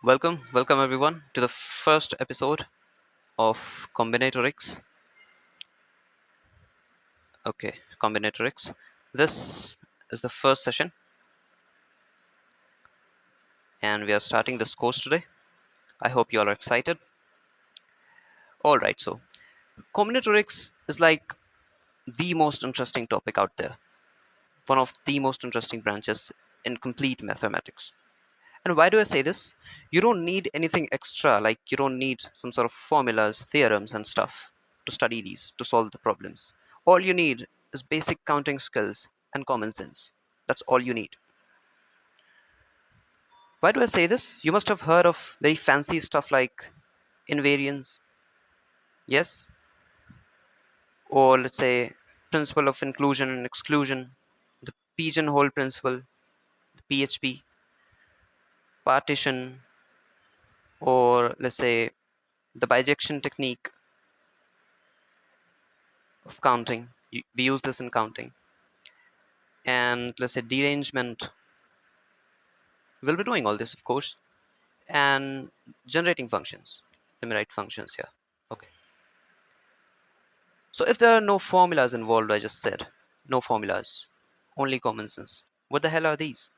Welcome everyone to the first episode of Combinatorics. Okay, Combinatorics. This is the first session, and we are starting this course today. I hope you all are excited. All right, so Combinatorics is like the most interesting topic out there, one of the most interesting branches in complete mathematics. And why do I say this? You don't need anything extra, like you don't need some sort of formulas, theorems, and stuff to study these, to solve the problems. All you need is basic counting skills and common sense. That's all you need. Why do I say this? You must have heard of very fancy stuff like invariance, yes? Or let's say principle of inclusion and exclusion, the pigeonhole principle, the PHP, partition, or let's say the bijection technique of counting. We use this in counting. And let's say derangement. We'll be doing all this, of course. And generating functions. Let me write functions here. Okay. So if there are no formulas involved, I just said, no formulas, only common sense. What the hell are these?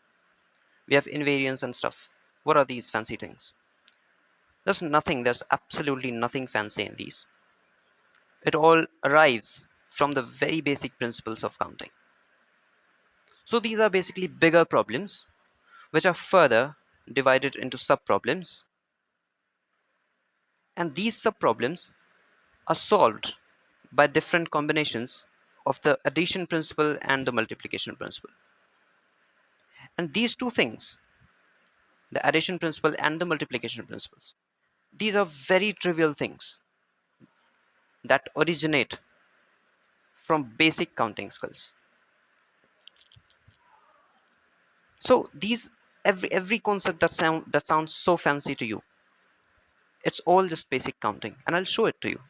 We have invariants and stuff. What are these fancy things? There's absolutely nothing fancy in these. It all arrives from the very basic principles of counting. So these are basically bigger problems which are further divided into sub-problems, and these sub-problems are solved by different combinations of the addition principle and the multiplication principle. And these two things, the addition principle and the multiplication principles, these are very trivial things that originate from basic counting skills. So these every concept that sounds so fancy to you, it's all just basic counting, and I'll show it to you.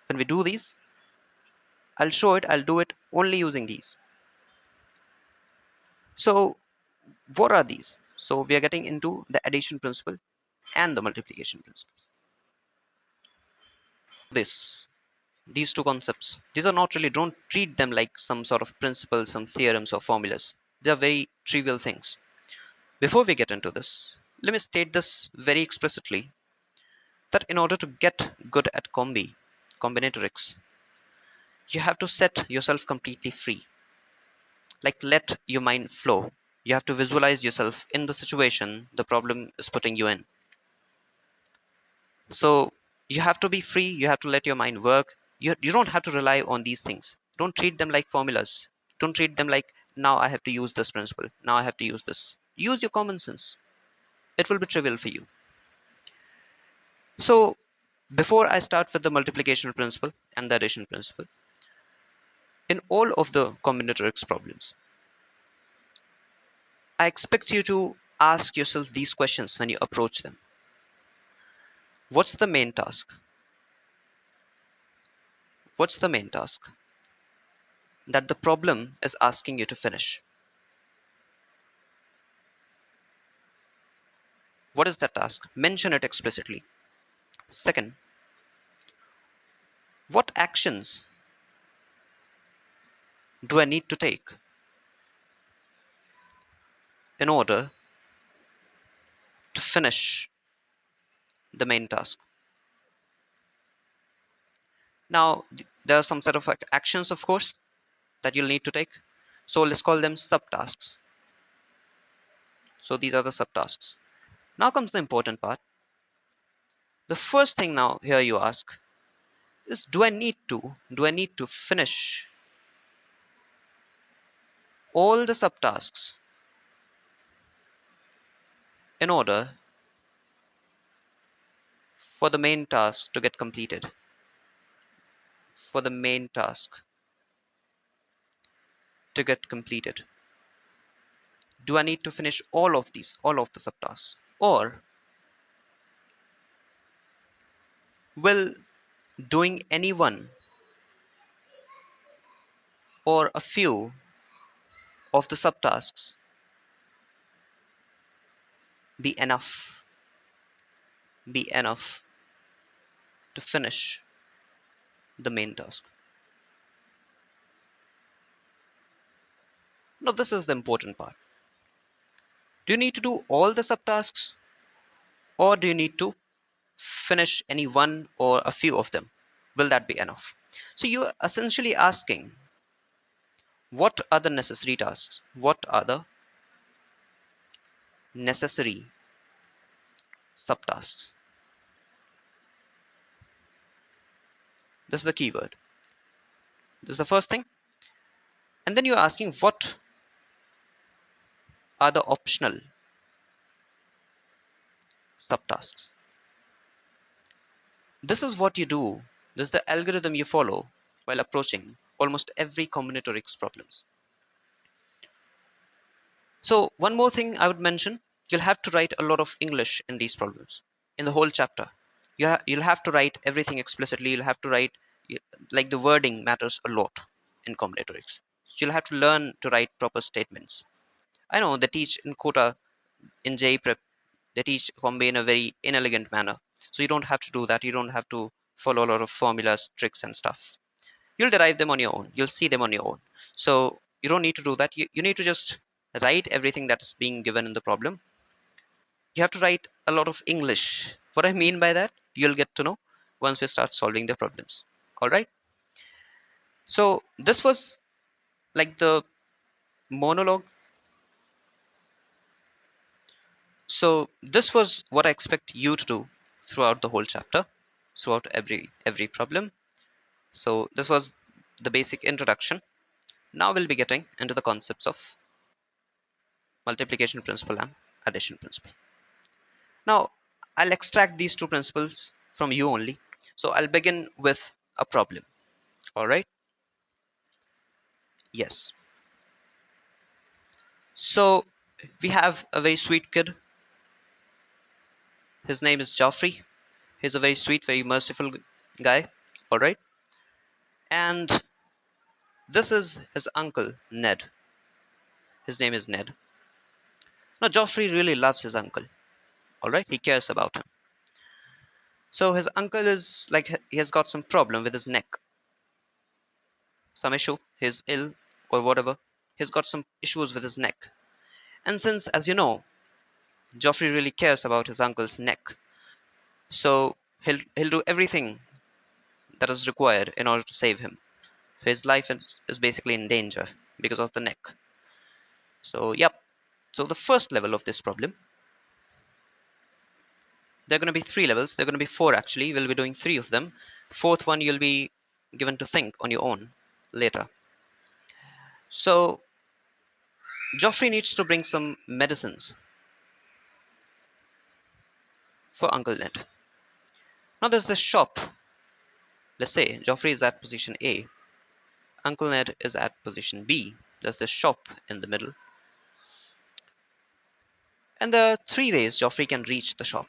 When we do these, I'll do it only using these. So what are these? So we are getting into the addition principle and the multiplication principles. This these two concepts, these are not really, don't treat them like some sort of principles, some theorems or formulas. They are very trivial things. Before we get into this, let me state this very explicitly, that in order to get good at combinatorics, you have to set yourself completely free. Like, let your mind flow. You have to visualize yourself in the situation the problem is putting you in. So you have to be free, you have to let your mind work. You don't have to rely on these things. Don't treat them like formulas. Don't treat them like, now I have to use this principle, now I have to use this. Use your common sense. It will be trivial for you. So before I start with the multiplication principle and the addition principle, in all of the combinatorics problems, I expect you to ask yourself these questions when you approach them. What's the main task? What's the main task that the problem is asking you to finish? What is that task? Mention it explicitly. Second, what actions do I need to take in order to finish the main task? Now, there are some set of actions, of course, that you'll need to take. So let's call them subtasks. So these are the subtasks. Now comes the important part. The first thing now here you ask is, do I need to finish all the subtasks in order for the main task to get completed? For the main task to get completed, do I need to finish all of these, all of the subtasks? Or will doing any one or a few of the subtasks be enough be enough to finish the main task? Now, this is the important part. Do you need to do all the subtasks, or do you need to finish any one or a few of them? Will that be enough? So, you're essentially asking, what are the necessary tasks? What are the necessary subtasks? This is the keyword. This is the first thing. And then you're asking, what are the optional subtasks? This is what you do. This is the algorithm you follow while approaching almost every combinatorics problems. So one more thing I would mention, you'll have to write a lot of English in these problems. In the whole chapter, you'll have to write everything explicitly. You'll have to write, like, the wording matters a lot in combinatorics. So you'll have to learn to write proper statements. I know they teach in quota, in JE prep, they teach Combe in a very inelegant manner. So you don't have to do that. You don't have to follow a lot of formulas, tricks, and stuff. You'll derive them on your own. You'll see them on your own. So you don't need to do that. You need to just write everything that's being given in the problem. You have to write a lot of English. What I mean by that, you'll get to know once we start solving the problems. All right. So this was like the monologue. So this was what I expect you to do throughout the whole chapter, throughout every problem. So this was the basic introduction. Now we'll be getting into the concepts of multiplication principle and addition principle. Now I'll extract these two principles from you only. So I'll begin with a problem. All right. Yes. So we have a very sweet kid. His name is Joffrey. He's a very sweet, very merciful guy. All right. And this is his uncle, Ned. His name is Ned. Now, Joffrey really loves his uncle. All right. He cares about him. So his uncle is like, he has got some problem with his neck, some issue. He's ill or whatever. He's got some issues with his neck. And since, as you know, Joffrey really cares about his uncle's neck, so he'll do everything that is required in order to save him. His life is basically in danger because of the neck. So yep. So the first level of this problem, there are going to be three levels. There are going to be four actually. We'll be doing three of them. Fourth one you'll be given to think on your own later. So Joffrey needs to bring some medicines for Uncle Ned. Now there's this shop. Let's say Joffrey is at position A. Uncle Ned is at position B. There's this shop in the middle. And there are three ways Joffrey can reach the shop.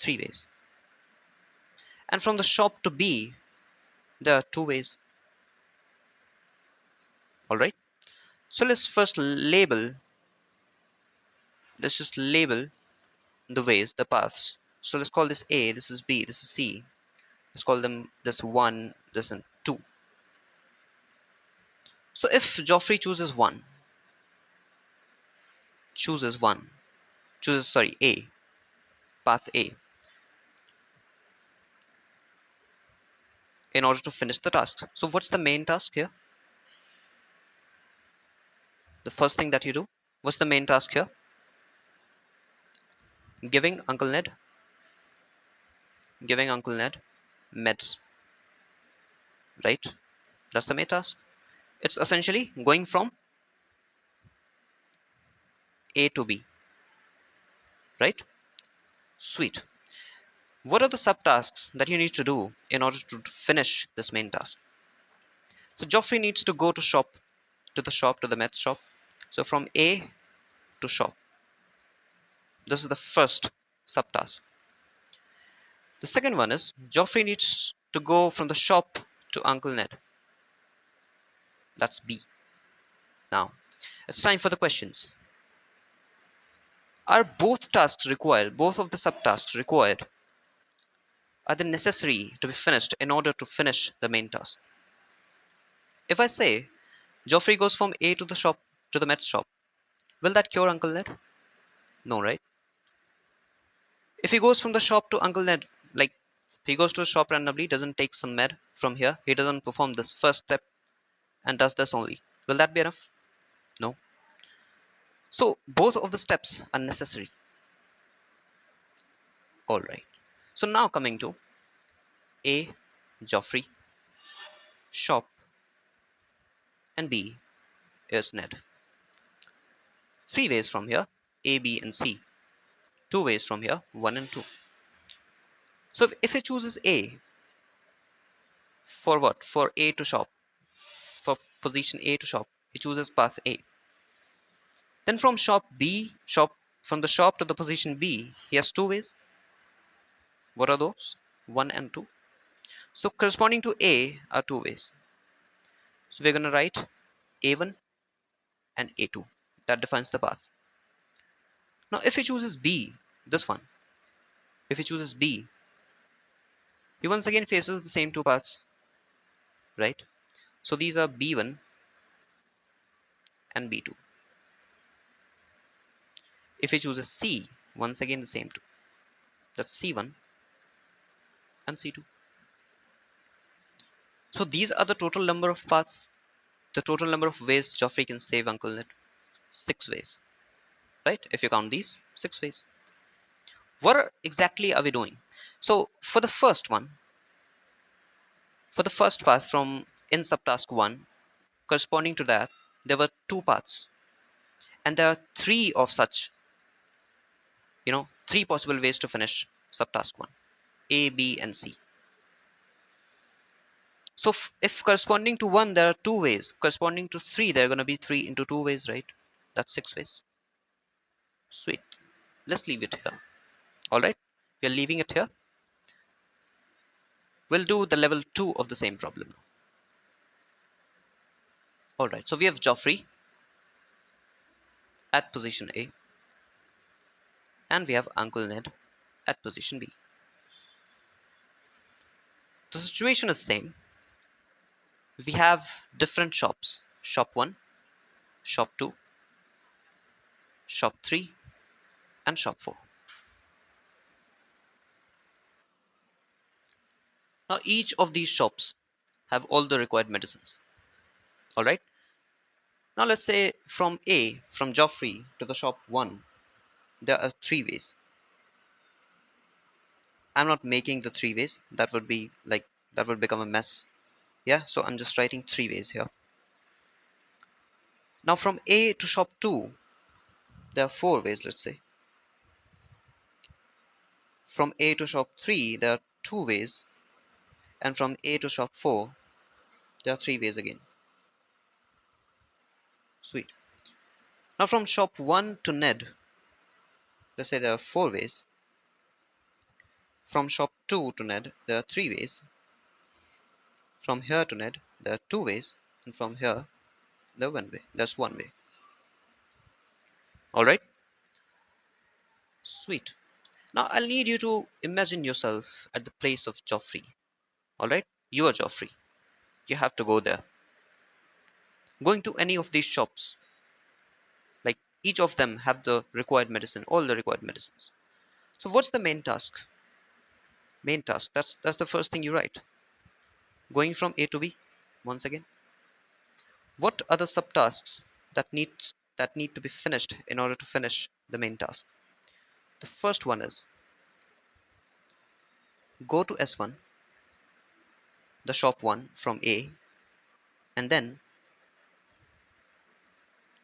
Three ways. And from the shop to B, there are two ways. Alright. So let's just label the ways, the paths. So let's call this A, this is B, this is C. Let's call them this 1, this and 2. So if Joffrey chooses A, path A, in order to finish the task. So what's the main task here? The first thing that you do, what's the main task here? Giving Uncle Ned meds, right? That's the main task. It's essentially going from A to B, right? Sweet. What are the subtasks that you need to do in order to finish this main task? So Joffrey needs to go to the meds shop. So from A to shop. This is the first subtask. The second one is Joffrey needs to go from the shop to Uncle Ned. That's B. Now, it's time for the questions. Are both tasks required, both of the subtasks required are they necessary to be finished in order to finish the main task? If I say Geoffrey goes from A to the shop to the Met's shop, will that cure Uncle Ned? No, right? If he goes from the shop to Uncle Ned, like he goes to the shop randomly, doesn't take some med from here, he doesn't perform this first step and does this only. Will that be enough? No. So both of the steps are necessary. Alright. So now coming to A, Geoffrey, shop, and B is Ned. Three ways from here, A, B, and C. Two ways from here, 1 and 2. So if he chooses A, for what? For A to shop, for position A to shop, he chooses path A. Then from from the shop to the position B, he has two ways. What are those? 1 and 2. So corresponding to A are two ways. So we're going to write A1 and A2. That defines the path. Now if he chooses B, this one, if he chooses B, he once again faces the same two paths, right? So these are B1 and B2. If he chooses C, once again the same two. That's C1 and C2. So these are the total number of paths, the total number of ways Geoffrey can save Uncle Ned. 6 ways, right? If you count these, 6 ways. What exactly are we doing? So for the first one, for the first path from in subtask 1, corresponding to that, there were 2 paths. And there are 3 of such, 3 possible ways to finish subtask 1. A, B, and C. So if corresponding to 1 there are 2 ways, corresponding to 3 there are going to be 3 into 2 ways, right? That's 6 ways. Sweet. Let's leave it here. Alright, we are leaving it here. We'll do the level 2 of the same problem. Alright, so we have Geoffrey at position A, and we have Uncle Ned at position B. The situation is same. We have different shops. Shop 1, shop 2, shop 3, and shop 4. Now each of these shops have all the required medicines. Alright. Now let's say from Geoffrey to the shop 1, there are 3 ways. I'm not making the 3 ways. That would become a mess. Yeah, so I'm just writing 3 ways here. Now from A to shop 2, there are 4 ways, let's say. From A to shop 3, there are 2 ways. And from A to shop 4, there are 3 ways again. Sweet. Now from shop 1 to Ned, let's say there are 4 ways. From shop 2 to Ned, there are 3 ways. From here to Ned, there are 2 ways. And from here, there's 1 way. There's 1 way. Alright? Sweet. Now I'll need you to imagine yourself at the place of Geoffrey. Alright? You are Geoffrey. You have to go there. Going to any of these shops, like each of them have the required medicine, all the required medicines. So what's the main task? Main task, that's the first thing you write. Going from A to B, once again. What are the subtasks that need to be finished in order to finish the main task? The first one is go to S1, the shop 1 from A, and then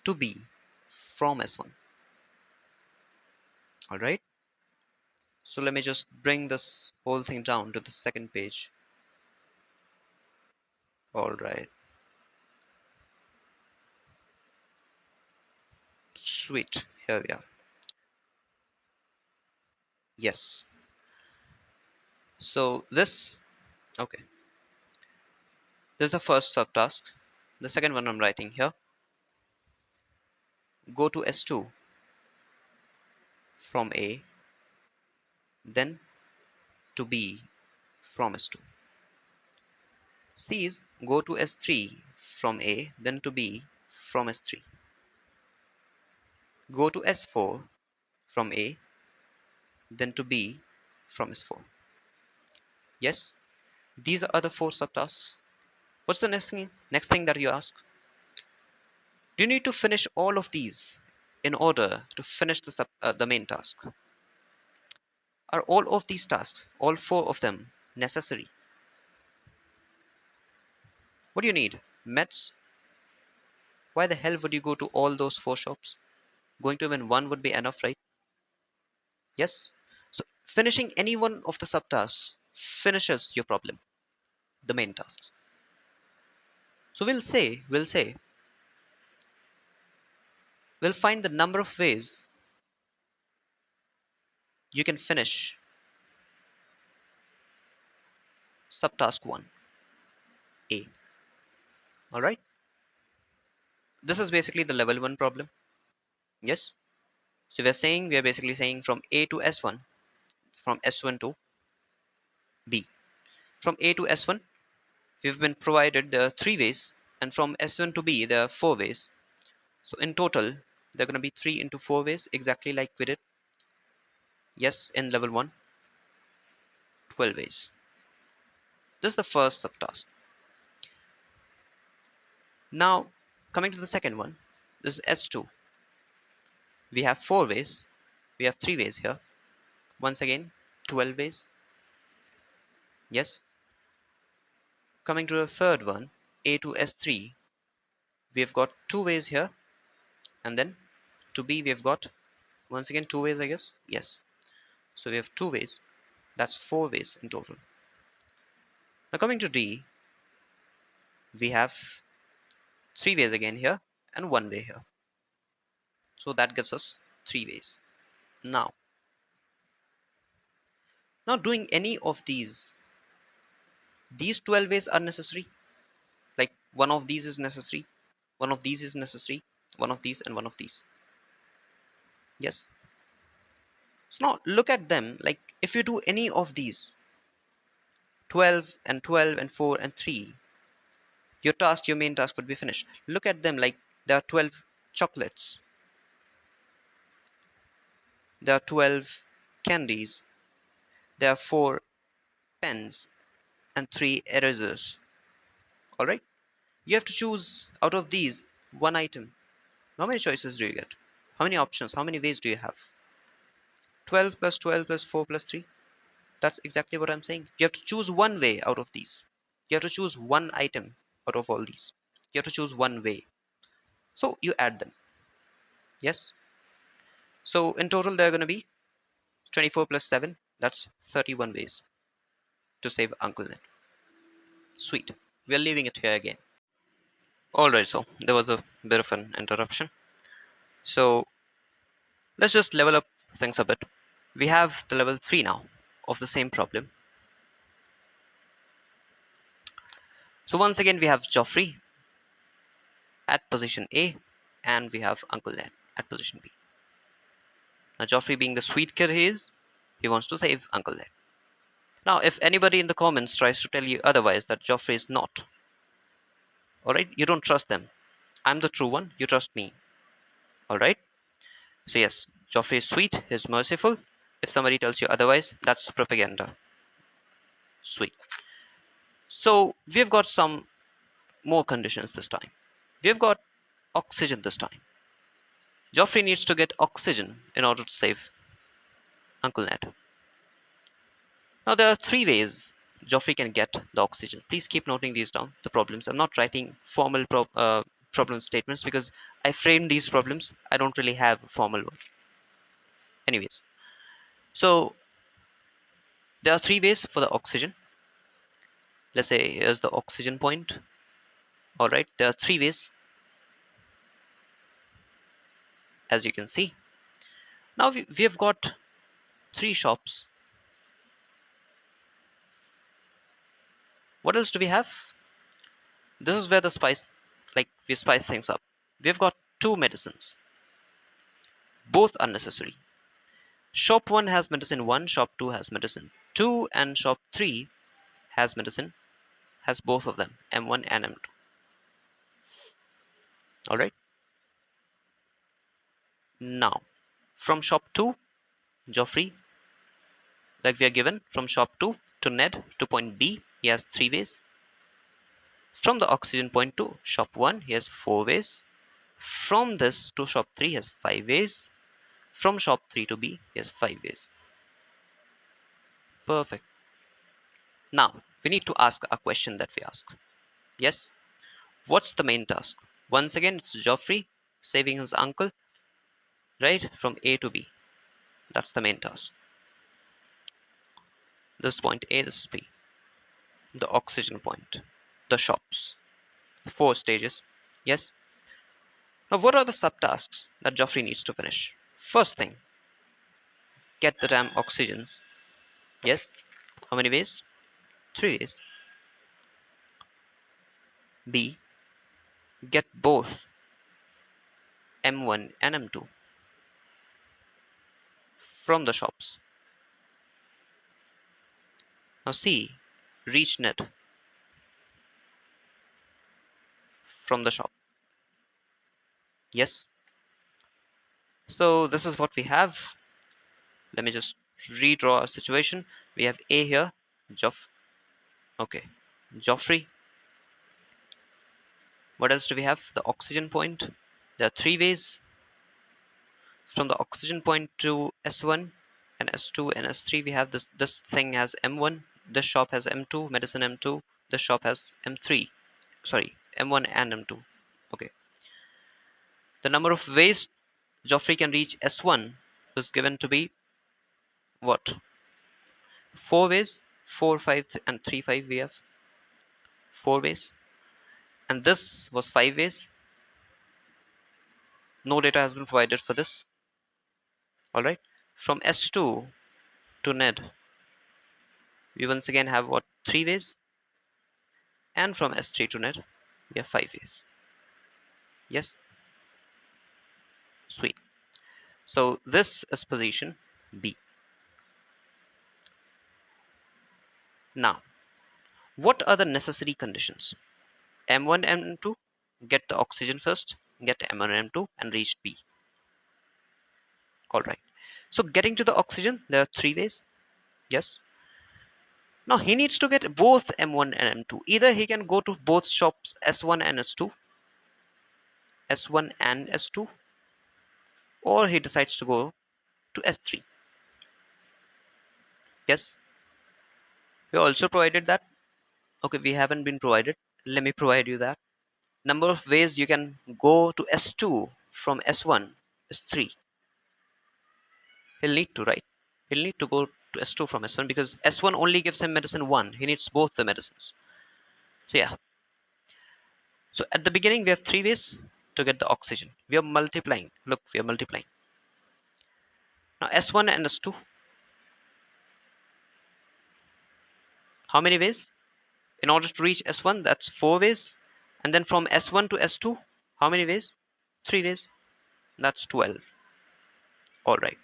to B from S1. Alright? So let me just bring this whole thing down to the second page. Alright. Sweet. Here we are. Yes. So okay. This is the first subtask. The second one I'm writing here. Go to S2 from A, then to B, from S2. C's go to S3 from A, then to B from S3. Go to S4 from A, then to B from S4. Yes, these are the four subtasks. What's the next thing? Next thing that you ask? Do you need to finish all of these in order to finish the main task? Are all of these tasks, all four of them, necessary? What do you need? Meds? Why the hell would you go to all those four shops? Going to even one would be enough, right? Yes? So finishing any one of the subtasks finishes your problem, the main tasks. So we'll find the number of ways you can finish subtask 1, A. Alright? This is basically the level 1 problem. Yes? So we are basically saying from A to S1, from S1 to B. From A to S1, we've been provided there are 3 ways, and from S1 to B, there are 4 ways. So in total, there are going to be 3 into 4 ways, exactly like we did. Yes, in level 1, 12 ways. This is the first subtask. Now, coming to the second one, this is S2. We have 4 ways. We have 3 ways here. Once again, 12 ways. Yes. Coming to the third one, A to S3, we've got 2 ways here. And then to B, we've got, once again, 2 ways, I guess. Yes. So we have 2 ways. That's 4 ways in total. Now coming to D, we have 3 ways again here and 1 way here. So that gives us 3 ways. Now doing any of these 12 ways are necessary. Like one of these is necessary, one of these is necessary, one of these and one of these. Yes. So now look at them, like if you do any of these 12 and 12 and 4 and 3, your main task would be finished. Look at them, like there are 12 chocolates, there are 12 candies, there are 4 pens and 3 erasers. Alright, you have to choose out of these one item. How many choices do you get? How many options, how many ways do you have? 12 plus 12 plus 4 plus 3. That's exactly what I'm saying. You have to choose one way out of these. You have to choose one item out of all these. You have to choose one way. So you add them. Yes. So in total, there are going to be 24 plus 7. That's 31 ways to save Uncle Ned. Sweet. We are leaving it here again. Alright, so there was a bit of an interruption. So let's just level up things a bit. We have the level 3 now of the same problem. So once again, we have Geoffrey at position A, and we have Uncle Ned at position B. Now Geoffrey, being the sweet kid he is, he wants to save Uncle Ned. Now if anybody in the comments tries to tell you otherwise, that Geoffrey is not, alright, you don't trust them. I'm the true one, you trust me. Alright? So yes, Geoffrey is sweet, he's merciful. If somebody tells you otherwise, that's propaganda. Sweet. So we've got some more conditions this time. We've got oxygen this time. Geoffrey needs to get oxygen in order to save Uncle Ned. Now there are 3 ways Geoffrey can get the oxygen. Please keep noting these down, the problems. I'm not writing formal problem statements because I framed these problems. I don't really have a formal one. Anyways, so there are 3 ways for the oxygen. Let's say here's the oxygen point. Alright, there are 3 ways, as you can see. Now we have got 3 shops. What else do we have? This is where the spice, like we spice things up. We've got 2 medicines. Both are necessary. Shop 1 has medicine 1, shop 2 has medicine 2, and shop 3 has medicine, has both of them, M1 and M2. Alright. Now, from shop 2, Geoffrey, that we are given, from shop 2 to Ned to point B, he has 3 ways. From the oxygen point to shop 1, he has 4 ways. From this to shop 3, he has 5 ways. From shop 3 to B, he has 5 ways. Perfect. Now, we need to ask a question that we ask. Yes? What's the main task? Once again, it's Geoffrey saving his uncle, right? From A to B. That's the main task. This is point A, this is B. The oxygen point. The shops. 4 stages. Yes? Now, what are the subtasks that Geoffrey needs to finish? First thing, get the damn oxygens. Yes? How many ways? 3 ways. B, get both M1 and M2 from the shops. Now C, reach net from the shop. Yes? So this is what we have. Let me just redraw our situation. We have A here, Geoffrey. What else do we have? The oxygen point. There are 3 ways. From the oxygen point to S1 and S2 and S3, we have this thing has M1, this shop has M2, medicine M2, this shop has M3. Sorry, M1 and M2. Okay. The number of ways Geoffrey can reach S1 was given to be what? 4 ways, 4, 5, and 3, 5. We have 4 ways. And this was 5 ways. No data has been provided for this. Alright. From S2 to Ned, we once again have what? 3 ways. And from S3 to Ned, we have 5 ways. Yes? Sweet. So this is position B. Now, what are the necessary conditions? M1 and M2, get the oxygen first, get M1 and M2 and reach B. Alright. So getting to the oxygen, there are 3 ways. Yes? Now he needs to get both M1 and M2. Either he can go to both shops S1 and S2, S1 and S2, or he decides to go to S3. Yes? We also provided that. Okay, we haven't been provided. Let me provide you that. Number of ways you can go to S2 from S1 is 3. He'll need to, right? He'll need to go to S2 from S1 because S1 only gives him medicine 1. He needs both the medicines. So yeah. So at the beginning we have 3 ways to get the oxygen. We are multiplying. Look, we are multiplying. Now S1 and S2. How many ways? In order to reach S1, that's 4 ways. And then from S1 to S2, how many ways? 3 ways. That's 12. Alright.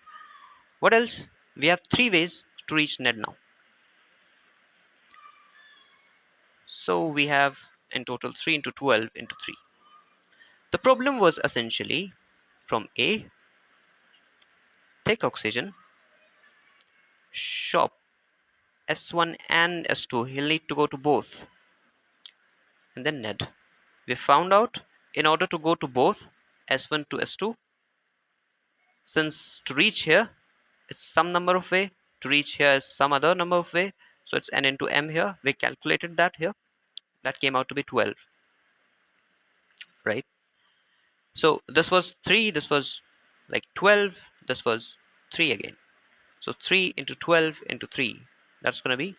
What else? We have 3 ways to reach Ned now. So we have in total 3 into 12 into 3. The problem was essentially from A, take oxygen, shop S1 and S2. He'll need to go to both. And then Ned. We found out in order to go to both S1 to S2, since to reach here it's some number of way, to reach here is some other number of way, so it's n into m here. We calculated that here. That came out to be 12, right? So this was 3, this was like 12, this was 3 again. So 3 into 12 into 3, that's going to be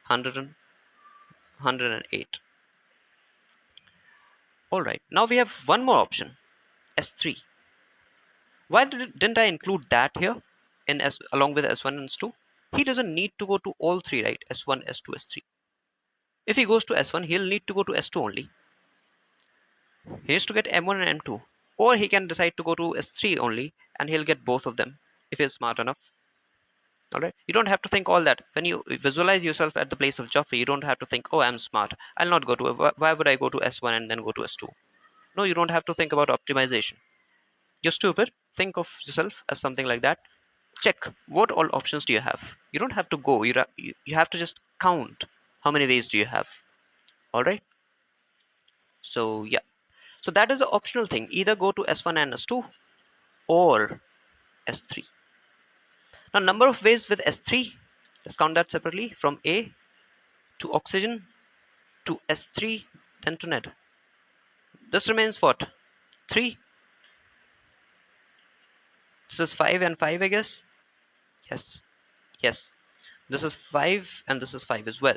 108. Alright, now we have one more option, S3. Why didn't I include that here in S along with S1 and S2? He doesn't need to go to all 3, right? S1, S2, S3. If he goes to S1, he'll need to go to S2 only. He needs to get M1 and M2. Or he can decide to go to S3 only and he'll get both of them if he's smart enough. All right, you don't have to think all that. When you visualize yourself at the place of Joffrey, you don't have to think, oh, I'm smart, I'll not go to why would I go to S1 and then go to S2. No, you don't have to think about optimization. You're stupid. Think of yourself as something like that. Check what all options do you have. You don't have to go. You have to just count how many ways do you have. All right. So yeah. So that is the optional thing. Either go to S1 and S2 or S3. Now number of ways with S3. Let's count that separately. From A to oxygen to S3 then to Ned. This remains what? 3. This is 5 and 5, I guess. Yes. Yes. This is 5 and this is 5 as well.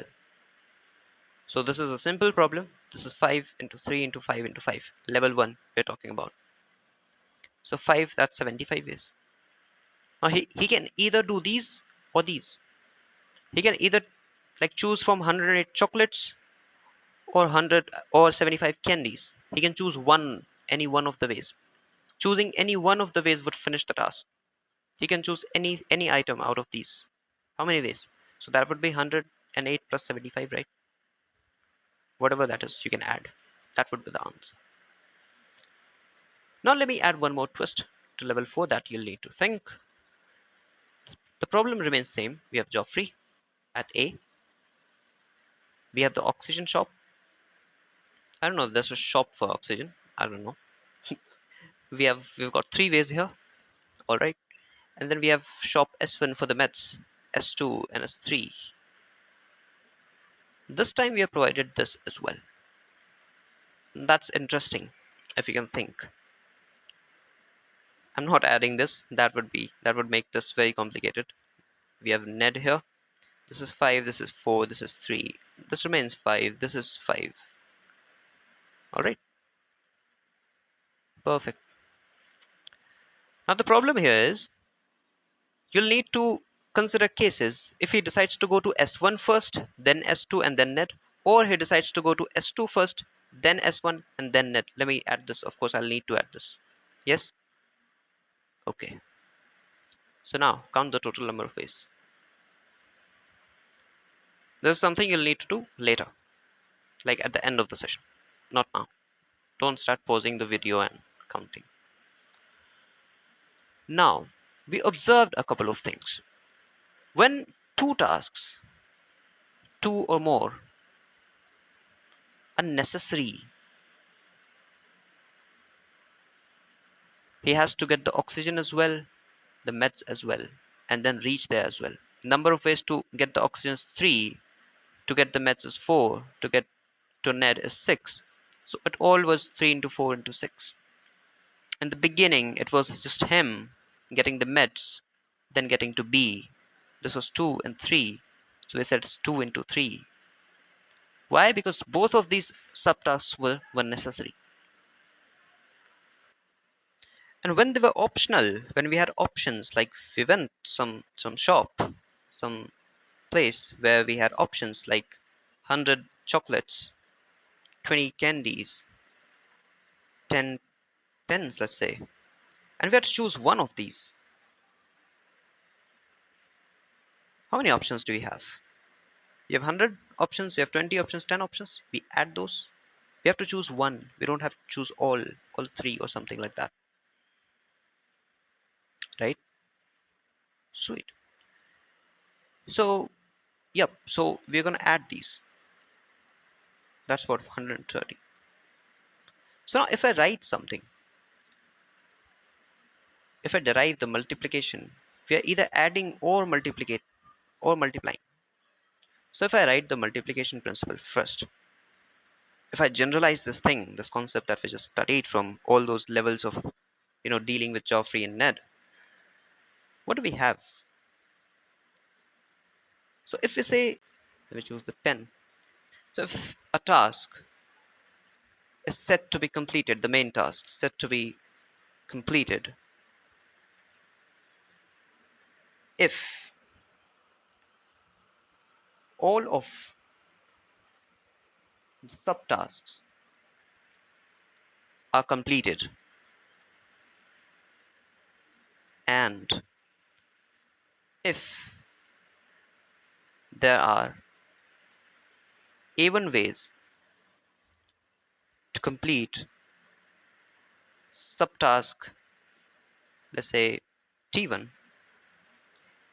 So this is a simple problem. This is 5 into 3 into 5 into 5. Level 1 we're talking about. So 5, that's 75 ways. Now he can either do these or these. He can either like choose from 108 chocolates or 100 or 75 candies. He can choose any one of the ways. Choosing any one of the ways would finish the task. He can choose any item out of these. How many ways? So that would be 108 plus 75, right? Whatever that is, you can add. That would be the answer. Now let me add one more twist to level 4 that you'll need to think. The problem remains same. We have Joffrey at A. We have the oxygen shop. I don't know if there's a shop for oxygen. I don't know. We've got 3 ways here. Alright. And then we have shop S1 for the meds, S2 and S3. This time we have provided this as well. That's interesting if you can think. I'm not adding this. That would make this very complicated. We have Ned here. This is 5, this is 4, this is 3. This remains 5, this is 5. Alright, perfect. Now the problem here is you'll need to consider cases if he decides to go to S1 first, then S2 and then Ned, or he decides to go to S2 first, then S1 and then Ned. Let me add this. Of course, I'll need to add this. Yes? Okay. So now count the total number of ways. This is something you'll need to do later, like at the end of the session, not now. Don't start pausing the video and counting. Now, we observed a couple of things. When two tasks, two or more, are necessary, he has to get the oxygen as well, the meds as well, and then reach there as well. Number of ways to get the oxygen is 3, to get the meds is 4, to get to Ned is 6. So it all was 3 into 4 into 6. In the beginning, it was just him getting the meds, then getting to B. This was 2 and 3. So we said it's 2 into 3. Why? Because both of these subtasks were necessary. And when they were optional, when we had options, like we went some shop, some place where we had options like 100 chocolates, 20 candies, 10 pens, let's say, and we had to choose one of these. How many options do we have? We have 100 options, we have 20 options, 10 options. We add those. We have to choose one. We don't have to choose all 3 or something like that. Right? Sweet. So, yep. So we're going to add these. That's what 130. So now if I write something, if I derive the multiplication, we are either adding or multiplying. So if I write the multiplication principle first, if I generalize this thing, this concept that we just studied from all those levels of, dealing with Joffrey and Ned, what do we have? So if we say, let me choose the pen. So if a task is set to be completed, the main task set to be completed, if all of the subtasks are completed and if there are A1 ways to complete subtask, let's say T1,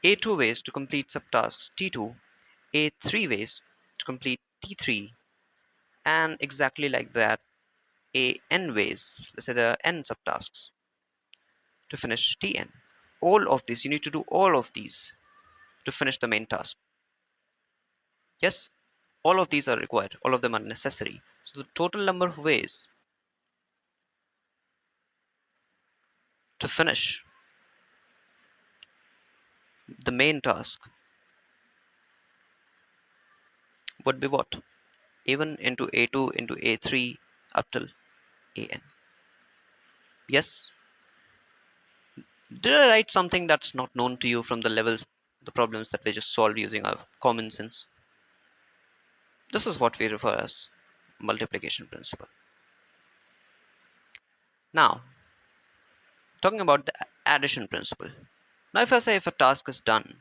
A2 ways to complete subtasks T2, A3 ways to complete T3, and exactly like that, AN ways, let's say there are N subtasks to finish Tn. All of these, you need to do all of these to finish the main task. Yes, all of these are required, all of them are necessary. So the total number of ways to finish the main task would be what? A1 into A2 into A3 up till AN. Yes? Did I write something that's not known to you from the levels, the problems that we just solved using our common sense? This is what we refer as multiplication principle. Now, talking about the addition principle. Now, if I say if a task is done,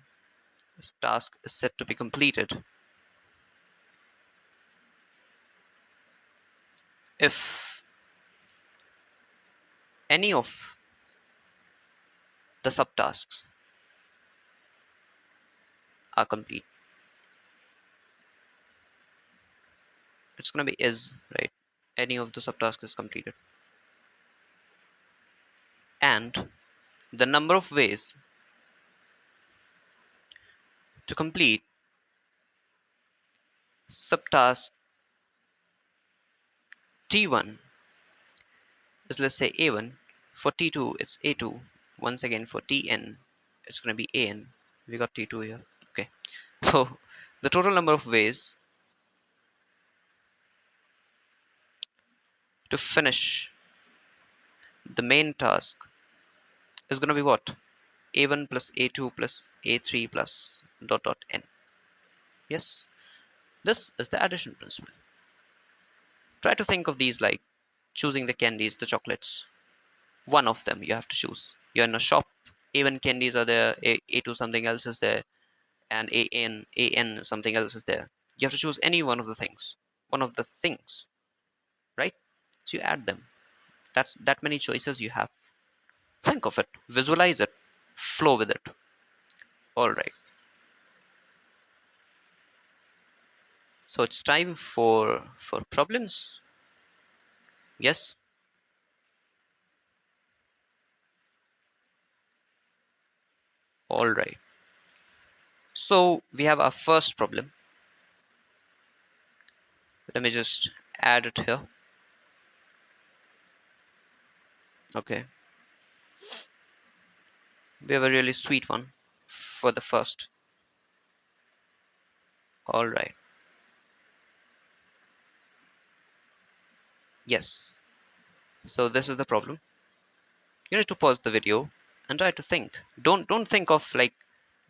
this task is set to be completed if any of the subtasks are complete. It's going to be is, right? Any of the subtasks is completed. And the number of ways to complete subtask T1 is, let's say, A1. For T2 it's A2. Once again for Tn it's going to be An. We got T2 here. Okay, so the total number of ways to finish the main task is going to be what? A1 plus A2 plus A3 plus dot dot n. Yes, this is the addition principle. Try to think of these like choosing the candies, the chocolates. One of them you have to choose. You're in a shop. A1 candies are there, A2 something else is there, and AN something else is there. You have to choose any one of the things. One of the things, right? So you add them. That's that many choices you have. Think of it, visualize it, flow with it. All right. So it's time for problems. Yes. All right. So we have our first problem. Let me just add it here. Okay. We have a really sweet one for the first. All right. Yes. So this is the problem. You need to pause the video and try to think. Don't think of like,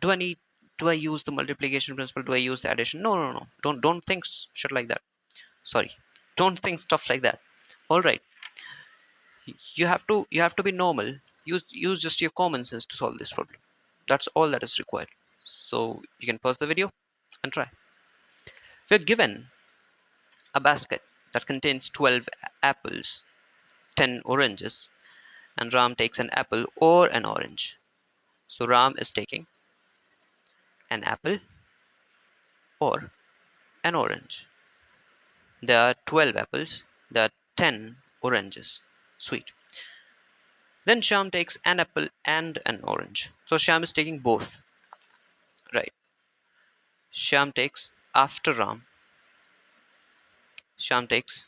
do I need do I use the multiplication principle? Do I use the addition? No, no, no. Don't think shit like that. Sorry. Don't think stuff like that. All right. You have to be normal. Use just your common sense to solve this problem. That's all that is required. So you can pause the video and try. We're given a basket that contains 12 apples, 10 oranges, and Ram takes an apple or an orange. So Ram is taking an apple or an orange. There are 12 apples, there are 10 oranges. Sweet. Then Sham takes an apple and an orange. So Sham is taking both. Right. Sham takes after Ram. Sham takes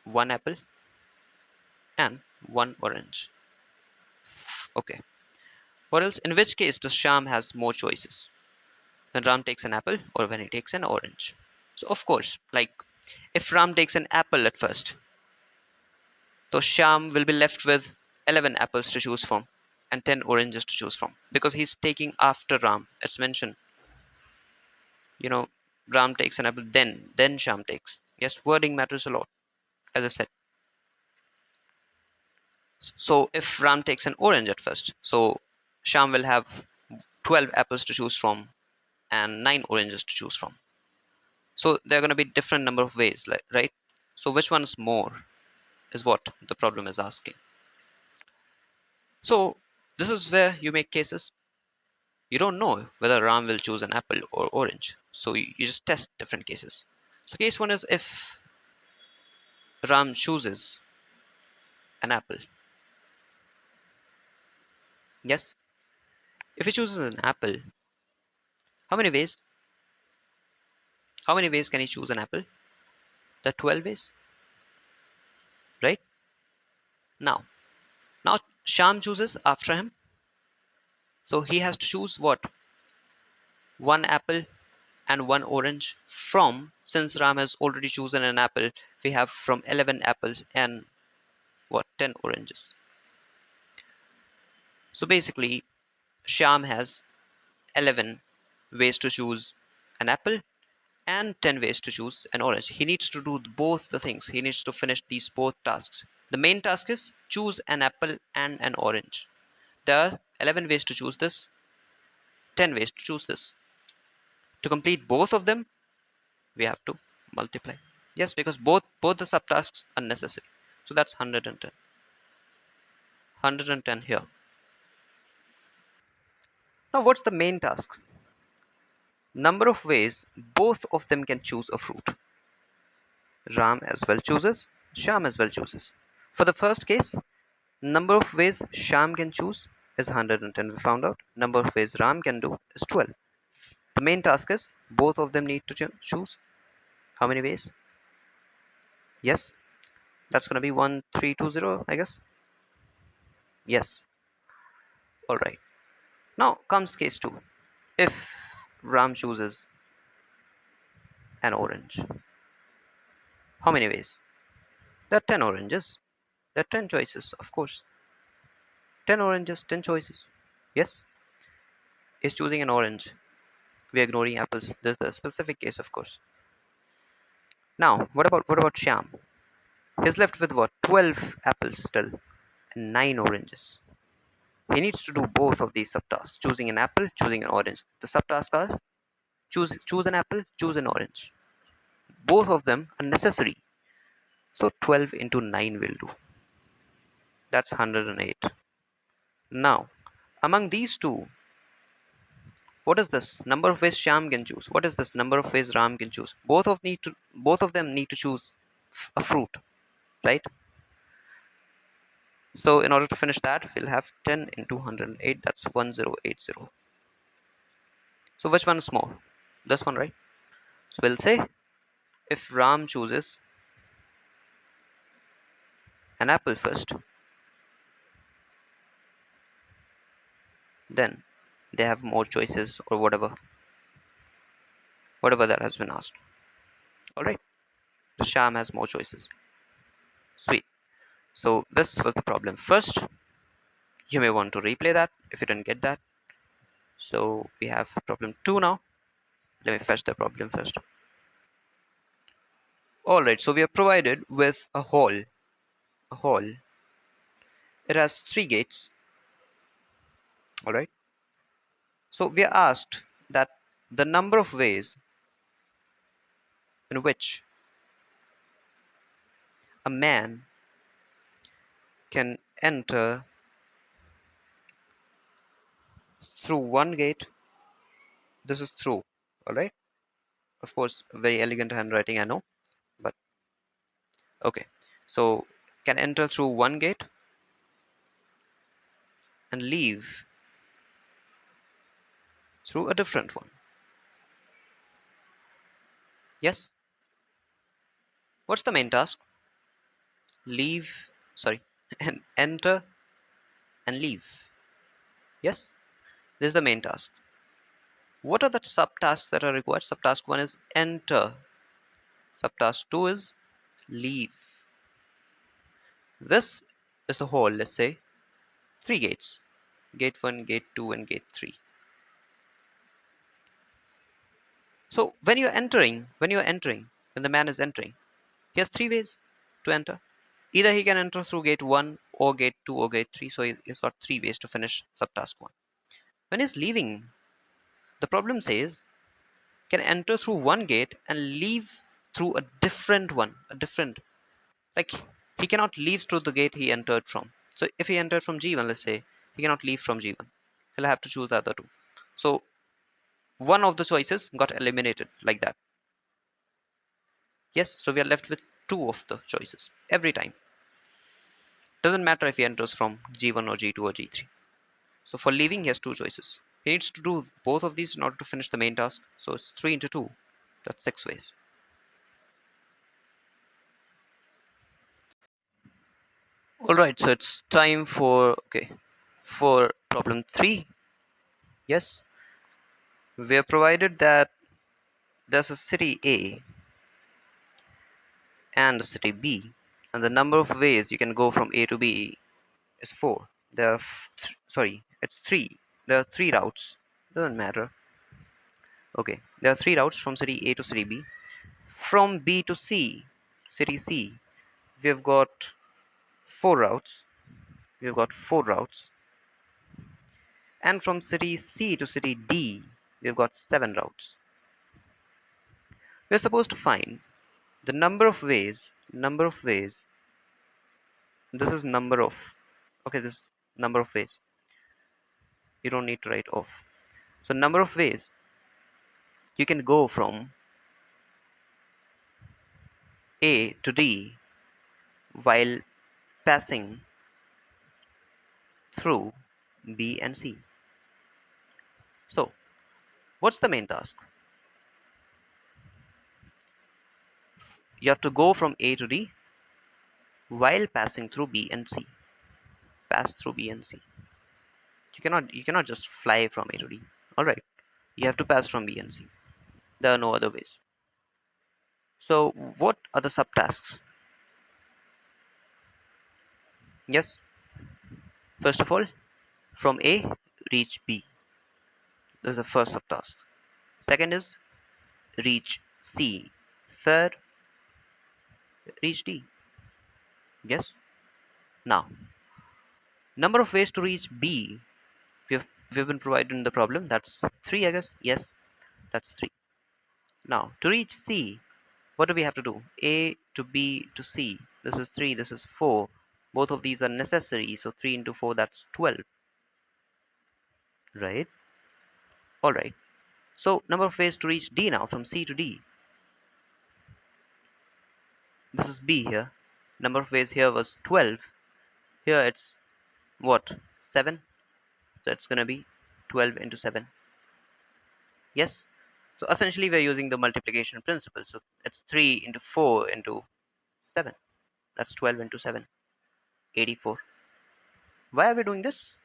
one apple and one orange. Okay. What else? In which case does Sham has more choices? When Ram takes an apple or when he takes an orange? So of course, like if Ram takes an apple at first, so Sham will be left with 11 apples to choose from and 10 oranges to choose from because he's taking after Ram. It's mentioned, you know, Ram takes an apple, then Sham takes. Yes, wording matters a lot, as I said. So if Ram takes an orange at first, so Sham will have 12 apples to choose from and 9 oranges to choose from. So there are going to be different number of ways, right? So which one is more is what the problem is asking. So this is where you make cases. You don't know whether Ram will choose an apple or orange. So you just test different cases. So case one is if Ram chooses an apple. Yes. If he chooses an apple, how many ways? How many ways can he choose an apple? There are 12 ways, right? Now Sham chooses after him. So he has to choose what? One apple and one orange from, since Ram has already chosen an apple, we have from 11 apples and what, 10 oranges. So basically Sham has 11 ways to choose an apple and 10 ways to choose an orange. He needs to do both the things. He needs to finish these both tasks. The main task is choose an apple and an orange. There are 11 ways to choose this, 10 ways to choose this. To complete both of them, we have to multiply. Yes, because both the subtasks are necessary. So that's 110. 110 here. Now what's the main task? Number of ways both of them can choose a fruit. Ram as well chooses, Sham as well chooses. For the first case, number of ways Sham can choose is 110, we found out. Number of ways Ram can do is 12. The main task is both of them need to choose how many ways? Yes, that's going to be 1320, I guess. Yes. All right. Now comes case 2. If Ram chooses an orange, how many ways? There are 10 oranges. There are 10 choices, of course. 10 oranges, 10 choices. Yes, is choosing an orange. We are ignoring apples. This is the specific case, of course. Now, what about Sham? He's left with what? 12 apples still and 9 oranges. He needs to do both of these subtasks, choosing an apple, choosing an orange. The subtasks are choose an apple, choose an orange. Both of them are necessary. So 12 into 9 will do. That's 108. Now, among these two, what is this? Number of ways Sham can choose. What is this? Number of ways Ram can choose. Both of them need to choose a fruit, right? So in order to finish that, we'll have 10 into 108. That's 1080. So which one is more? This one, right? So we'll say if Ram chooses an apple first, then they have more choices or whatever that has been asked. All right. So Sham has more choices. Sweet. So this was the problem first. You may want to replay that if you didn't get that. So we have problem 2 now. Let me fetch the problem first. Alright, so we are provided with a hall. A hall. It has 3 gates. Alright. So we are asked that the number of ways in which a man can enter through one gate. This is through. Alright. Of course, very elegant handwriting, I know. But okay. So can enter through one gate and leave through a different one. Yes. What's the main task? Leave, sorry, and enter and leave. Yes, this is the main task. What are the subtasks that are required? Subtask 1 is enter. Subtask 2 is leave. This is the whole, let's say, 3 gates. Gate 1, gate 2, and gate 3. So when the man is entering, he has 3 ways to enter. Either he can enter through gate 1 or gate 2 or gate 3. So he's got 3 ways to finish subtask 1. When he's leaving, the problem says can enter through one gate and leave through a different one, like he cannot leave through the gate he entered from. So if he entered from G1, let's say, he cannot leave from G1. He'll have to choose the other two. So one of the choices got eliminated like that. Yes, so we are left with two of the choices every time. Doesn't matter if he enters from G1 or G2 or G3. So for leaving, he has two choices. He needs to do both of these in order to finish the main task. So it's 3 into 2. That's 6 ways. Alright, so it's time for problem 3. Yes, we are provided that there's a city A and a city B, and the number of ways you can go from A to B is 4. There are it's 3. There are 3 routes. Doesn't matter. Okay, there are 3 routes from city A to city B. From B to C, city C, we have got 4 routes. We've got 4 routes. And from city C to city D, we've got 7 routes. We're supposed to find the number of ways, this is number of, okay, this number of ways. You don't need to write off. So number of ways you can go from A to D while passing through B and C. So what's the main task? You have to go from A to D while passing through B and C. Pass through B and C. You cannot just fly from A to D. Alright. You have to pass from B and C. There are no other ways. So what are the subtasks? Yes. First of all, from A reach B. This is the first subtask. Second is reach C. Third, reach D. Yes. Now, number of ways to reach B. We've been provided in the problem. That's 3, I guess. Yes, that's 3. Now, to reach C, what do we have to do? A to B to C. This is 3, this is 4. Both of these are necessary. So 3 into 4, that's 12. Right? Alright. So number of ways to reach D now, from C to D. This is B here. Number of ways here was 12. Here it's what? 7. So it's gonna be 12 into 7. Yes. So essentially we're using the multiplication principle. So it's 3 into 4 into 7. That's 12 into 7. 84. Why are we doing this?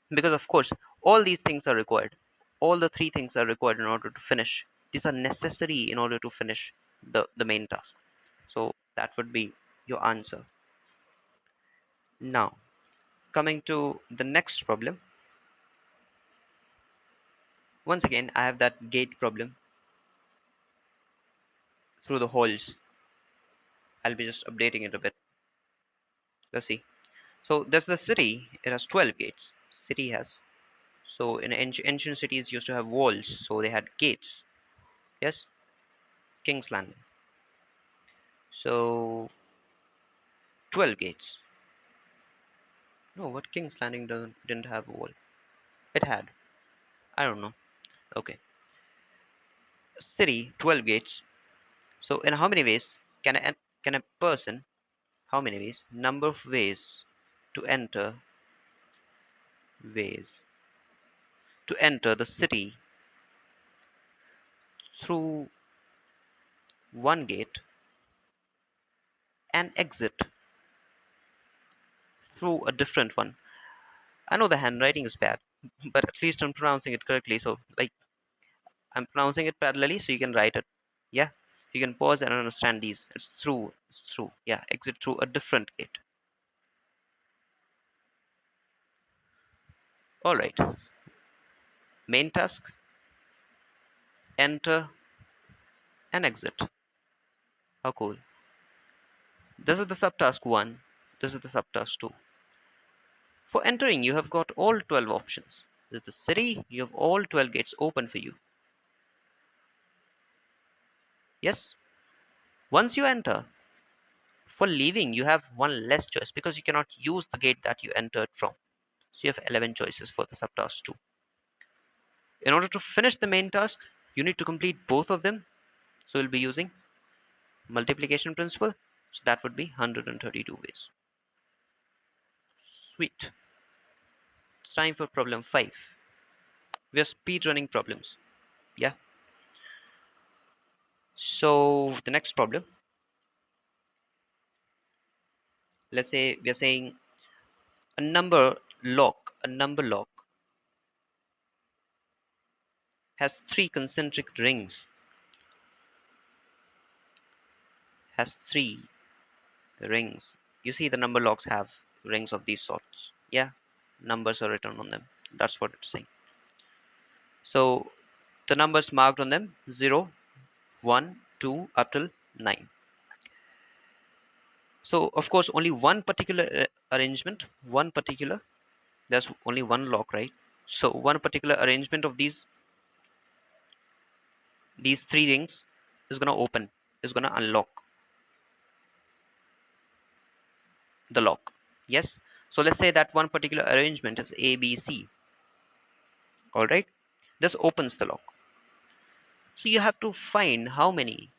Because of course all these things are required. All the 3 things are required in order to finish. These are necessary in order to finish the main task. So that would be your answer. Now, coming to the next problem. Once again, I have that gate problem through the holes. I'll be just updating it a bit. Let's see. So there's the city. It has 12 gates. City has. So in ancient cities used to have walls, so they had gates. Yes, King's Landing. So 12 gates. No, what King's Landing didn't have a wall. It had. I don't know. Okay. City 12 gates. So in how many ways can a person, how many ways? Number of ways to enter ways to enter the city through one gate and exit through a different one. I know the handwriting is bad, but at least I'm pronouncing it correctly. So like I'm pronouncing it parallelly, so you can write it. Yeah, you can pause and understand these. It's through. It's through. Yeah, exit through a different gate. All right. Main task: enter and exit. How cool. This is the subtask 1. This is the subtask 2. For entering, you have got all 12 options. With the city, you have all 12 gates open for you. Yes. Once you enter, for leaving you have one less choice because you cannot use the gate that you entered from. So you have 11 choices for the subtask 2. In order to finish the main task, you need to complete both of them. So we'll be using multiplication principle. So that would be 132 ways. Sweet. It's time for problem 5. We are speed running problems. Yeah. So the next problem, let's say we are saying a number lock has three concentric rings, has three rings. You see the number locks have rings of these sorts. Yeah, numbers are written on them. That's what it's saying. So the numbers marked on them 0, 1, 2 up till 9. So of course only one particular arrangement, there's only one lock, right? So one particular arrangement of these three rings is gonna open, is gonna unlock the lock. Yes. So let's say that one particular arrangement is A, B, C. All right. This opens the lock. So you have to find how many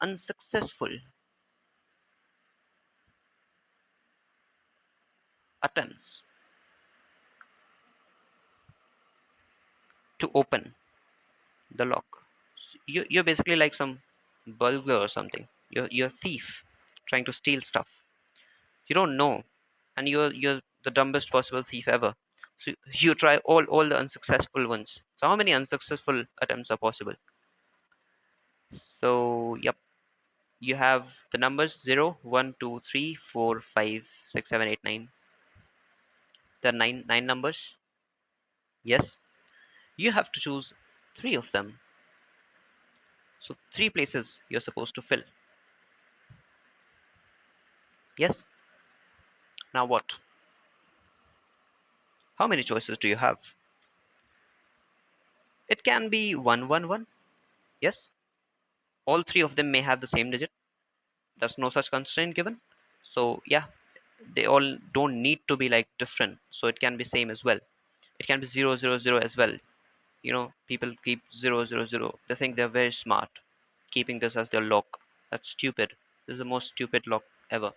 unsuccessful attempts to open the lock. So you're basically like some burglar or something. You're a thief trying to steal stuff. You don't know, and you're the dumbest possible thief ever. So you try all the unsuccessful ones. So how many unsuccessful attempts are possible? So yep, you have the numbers 0, 1, 2, 3, 4, 5, 6, 7, 8, 9. There are nine numbers. Yes, you have to choose three of them. So three places you're supposed to fill. Yes. Now what? How many choices do you have? It can be 1, 1, 1. Yes. All three of them may have the same digit. There's no such constraint given. So yeah, they all don't need to be like different. So it can be same as well. It can be 0, 0, 0 as well. People keep 0, 0, 0. They think they're very smart, keeping this as their lock. That's stupid. This is the most stupid lock ever.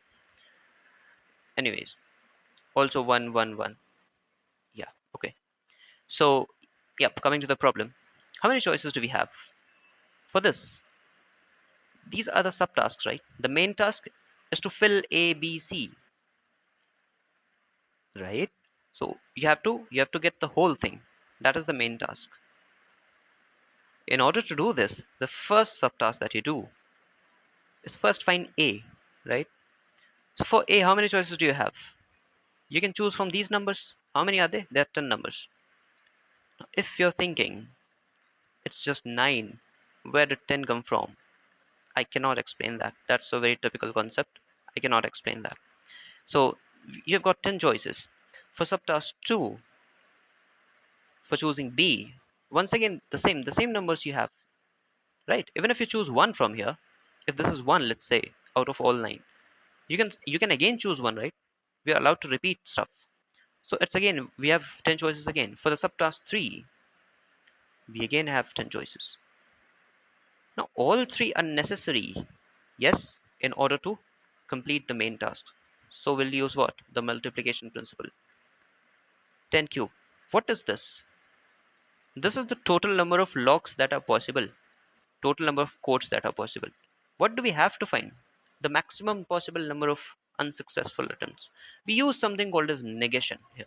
Anyways, also 1, 1, 1. Yeah, okay. So, yep, coming to the problem. How many choices do we have for this? These are the subtasks, right? The main task is to fill A, B, C, right? So you have to get the whole thing. That is the main task. In order to do this, the first subtask that you do is first find A, right? So for A, how many choices do you have? You can choose from these numbers. How many are they? There are 10 numbers. Now, if you're thinking it's just 9, where did 10 come from? I cannot explain that. That's a very typical concept. I cannot explain that. So you've got 10 choices. For subtask 2, for choosing B, once again the same numbers you have, right? Even if you choose 1 from here, if this is 1, let's say, out of all 9, you can again choose 1, right? We are allowed to repeat stuff. So it's again, we have 10 choices again. For the subtask 3, we again have 10 choices. Now all three are necessary, yes, in order to complete the main task. So we'll use what? The multiplication principle. 10 cube. What is this? This is the total number of locks that are possible, total number of codes that are possible. What do we have to find? The maximum possible number of unsuccessful attempts. We use something called as negation here.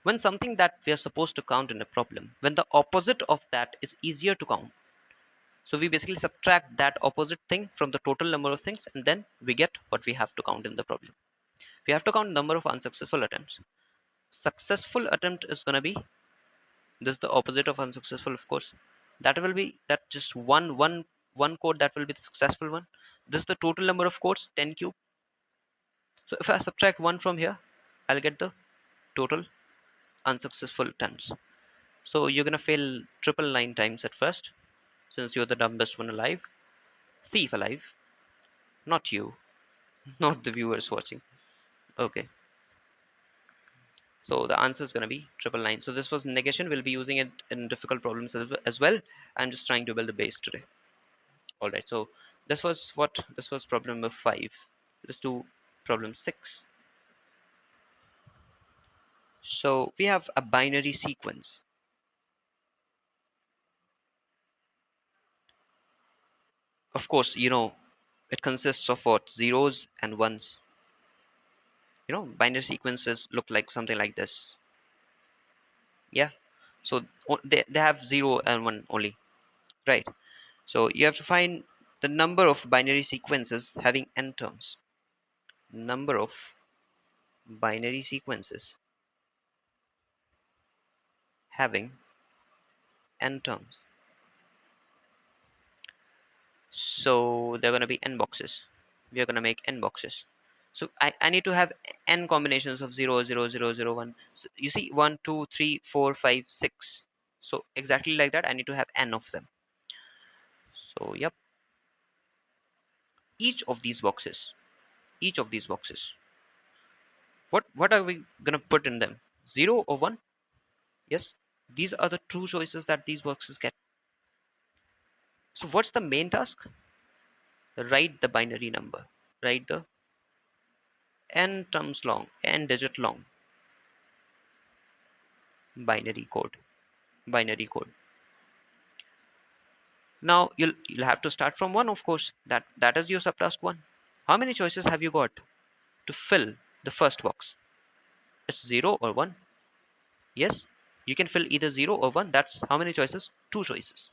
When something that we are supposed to count in a problem, when the opposite of that is easier to count. So we basically subtract that opposite thing from the total number of things, and then we get what we have to count in the problem. We have to count number of unsuccessful attempts. Successful attempt is going to be this is the opposite of unsuccessful, of course. That will be that just one code that will be the successful one. This is the total number of codes, 10 cube. So if I subtract 1 from here, I'll get the total unsuccessful attempts. So you're gonna fail triple nine times at first, since you're the dumbest one alive. Thief alive, not you, not the viewers watching. Okay, so the answer is gonna be triple nine. So this was negation. We'll be using it in difficult problems as well. I'm just trying to build a base today. All right. So this was what? This was problem number 5. Let's do problem 6. So we have a binary sequence. Of course, it consists of what? Zeros and ones. Binary sequences look like something like this. Yeah. So they have 0 and 1 only, right? So you have to find the number of binary sequences having n terms. Number of binary sequences having n terms. So they're going to be n boxes. We are going to make n boxes. So I need to have n combinations of 0 0 0 0 1. So you see 1 2 3 4 5 6. So exactly like that, I need to have n of them. So yep, each of these boxes, each of these boxes, what are we going to put in them? 0 or 1? Yes, these are the true choices that these boxes get. So what's the main task? Write the binary number. Write the n terms long, n digit long binary code. Binary code. Now you'll have to start from 1, of course. That is your subtask 1. How many choices have you got to fill the first box? It's 0 or 1. Yes, you can fill either 0 or 1. That's how many choices? 2 choices.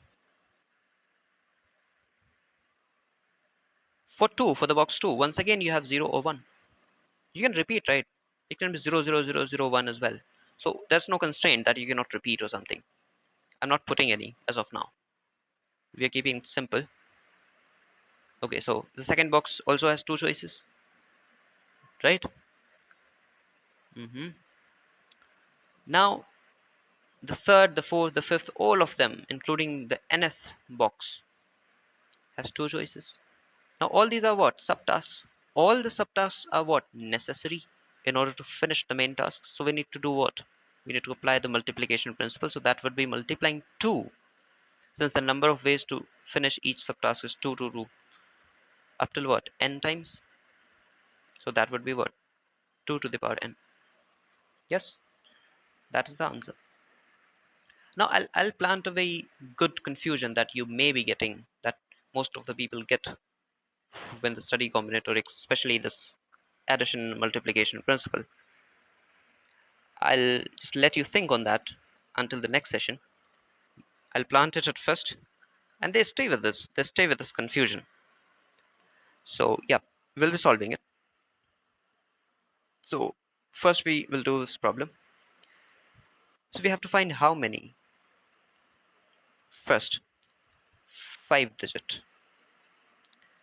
For 2, for the box 2, once again you have 0 or 1. You can repeat, right? It can be 0 0 0 0 1 as well. So there's no constraint that you cannot repeat or something. I'm not putting any as of now. We are keeping it simple. Okay, so the second box also has 2 choices, right? Now the third, the fourth, the fifth, all of them, including the nth box, has 2 choices. Now all these are what? Subtasks. All the subtasks are what? Necessary in order to finish the main task. So we need to do what? We need to apply the multiplication principle. So that would be multiplying 2. Since the number of ways to finish each subtask is 2 to 2. Up till what? N times. So that would be what? 2 to the power n. Yes, that is the answer. Now I'll plant a very good confusion that you may be getting, that most of the people get when they study combinatorics, especially this addition multiplication principle. I'll just let you think on that until the next session. I'll plant it at first, and they stay with this. They stay with this confusion. So yeah, we'll be solving it. So first we will do this problem. So we have to find how many. First, 5 digit.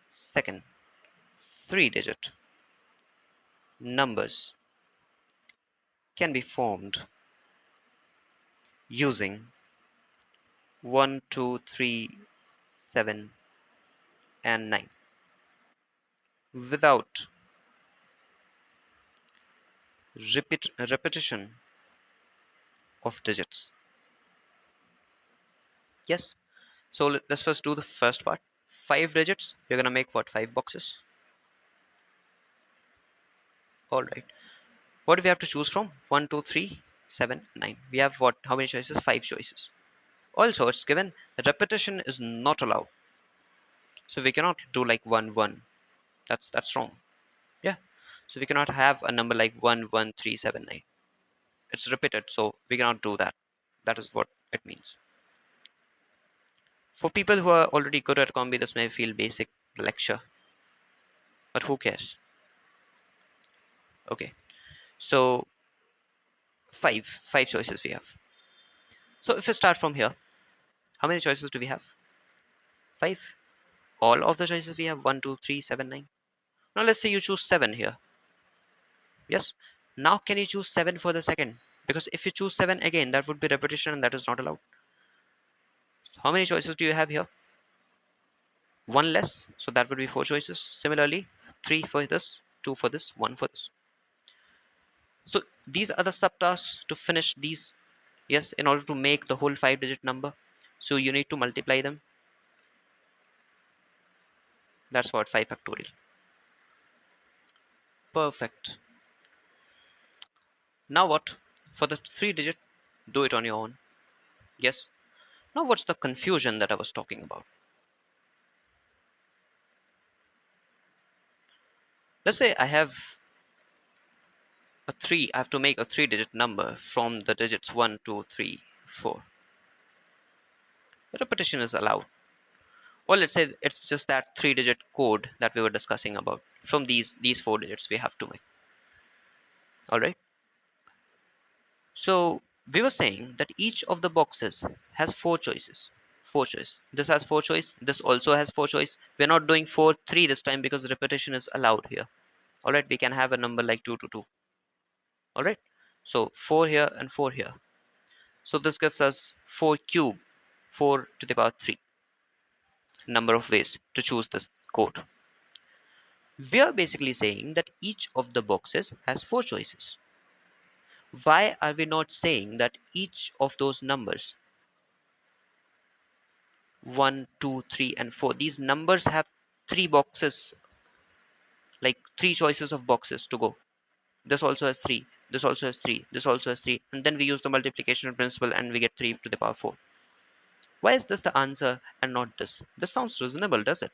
Second, 3 digit numbers can be formed using 1, 2, 3, 7, and 9 without repetition of digits. Yes. So let's first do the first part. 5 digits. We're gonna make what? 5 boxes. All right. What do we have to choose from? 1, 2, 3, 7, 9. We have what? How many choices? 5 choices. Also, it's given repetition is not allowed. So we cannot do like 1, 1. That's wrong. Yeah. So we cannot have a number like 1, 1, 3, 7, 9. It's repeated, so we cannot do that. That is what it means. For people who are already good at combi, this may feel basic lecture, but who cares? Okay, so five choices we have. So if we start from here, how many choices do we have? 5. All of the choices we have: 1, 2, 3, 7, 9. Now let's say you choose 7 here. Yes. Now can you choose 7 for the second? Because if you choose 7 again, that would be repetition and that is not allowed. How many choices do you have here? One less, so that would be 4 choices. Similarly, 3 for this, 2 for this, 1 for this. So these are the subtasks to finish these. Yes, in order to make the whole 5-digit number. So you need to multiply them. That's what 5 factorial. Perfect. Now what? For the 3-digit, do it on your own. Yes. Now what's the confusion that I was talking about? Let's say I have a 3, I have to make a 3-digit number from the digits 1, 2, 3, 4. Repetition is allowed. Or let's say it's just that 3-digit code that we were discussing about. From these 4 digits we have to make. Alright? So we were saying that each of the boxes has 4 choices. 4 choice. This has 4 choice. This also has 4 choice. We're not doing 4, 3 this time because repetition is allowed here. Alright, we can have a number like 2 to 2. Alright. So 4 here and 4 here. So this gives us 4 cube, 4 to the power 3. Number of ways to choose this code. We are basically saying that each of the boxes has 4 choices. Why are we not saying that each of those numbers 1, 2, 3, and 4, these numbers have 3 boxes, like 3 choices of boxes to go? This also has 3, this also has 3, this also has 3, and then we use the multiplication principle and we get 3 to the power 4. Why is this the answer and not this? This sounds reasonable, does it?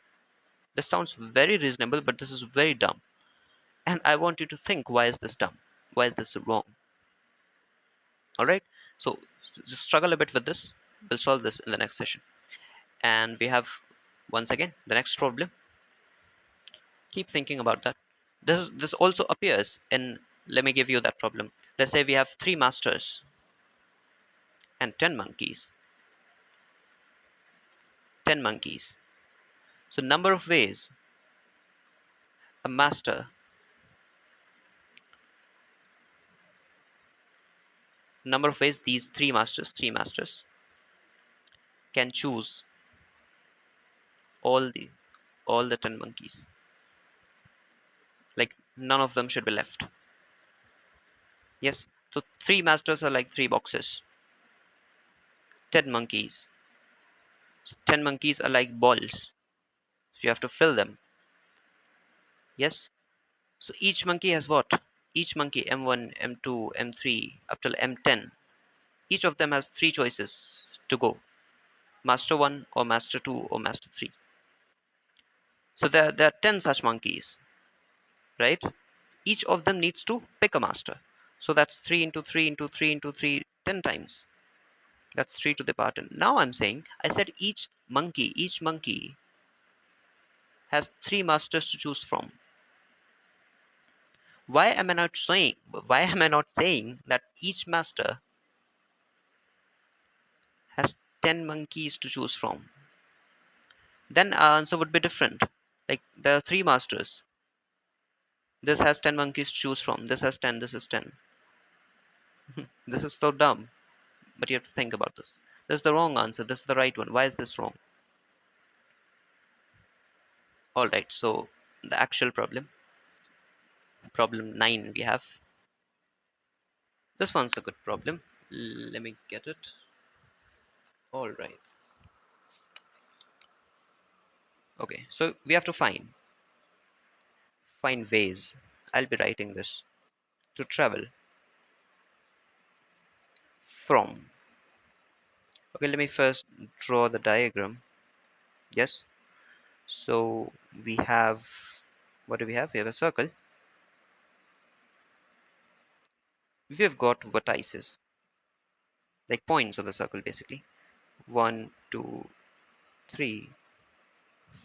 This sounds very reasonable, but this is very dumb. And I want you to think, why is this dumb? Why is this wrong? Alright? So just struggle a bit with this. We'll solve this in the next session. And we have, once again, the next problem. Keep thinking about that. This also appears in, let me give you that problem. Let's say we have 3 masters and 10 monkeys. 10 monkeys. So number of ways a master, number of ways these 3 masters can choose all the all the 10 monkeys. Like none of them should be left. Yes. So 3 masters are like 3 boxes. 10 monkeys. So 10 monkeys are like balls. So you have to fill them. Yes. So each monkey has what? Each monkey M1, M2, M3 up till M10. Each of them has 3 choices to go. Master 1 or Master 2 or Master 3. So there are 10 such monkeys, right? Each of them needs to pick a master. So that's 3 into 3 into 3 into 3, 10 times. That's 3 to the power 10. Now I'm saying, I said each monkey has 3 masters to choose from. Why am I not saying that each master has 10 monkeys to choose from? Then our answer would be different. Like there are 3 masters. This has 10 monkeys to choose from. This has 10, this is 10. This is so dumb. But you have to think about this. This is the wrong answer. This is the right one. Why is this wrong? Alright, so the actual problem. Problem 9 we have. This one's a good problem. Let me get it. Alright. Okay, so we have to find ways. I'll be writing this. To travel from. Okay, let me first draw the diagram. Yes. So we have, what do we have? We have a circle. We have got vertices, like points of the circle basically. 1, 2, 3,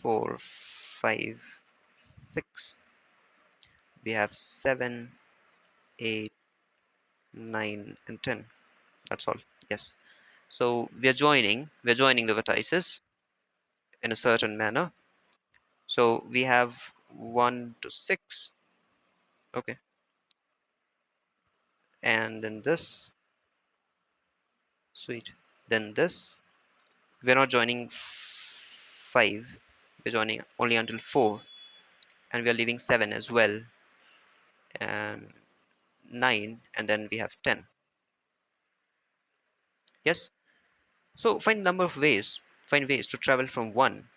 4, 5, 6. We have 7, 8, 9, and 10. That's all. Yes. So we're joining the vertices in a certain manner. So we have 1 to 6. Okay. And then this Sweet. Then this, we're not joining 5, we're joining only until 4, and we're leaving 7 as well, and 9, and then we have 10. Yes. So find ways to travel from 1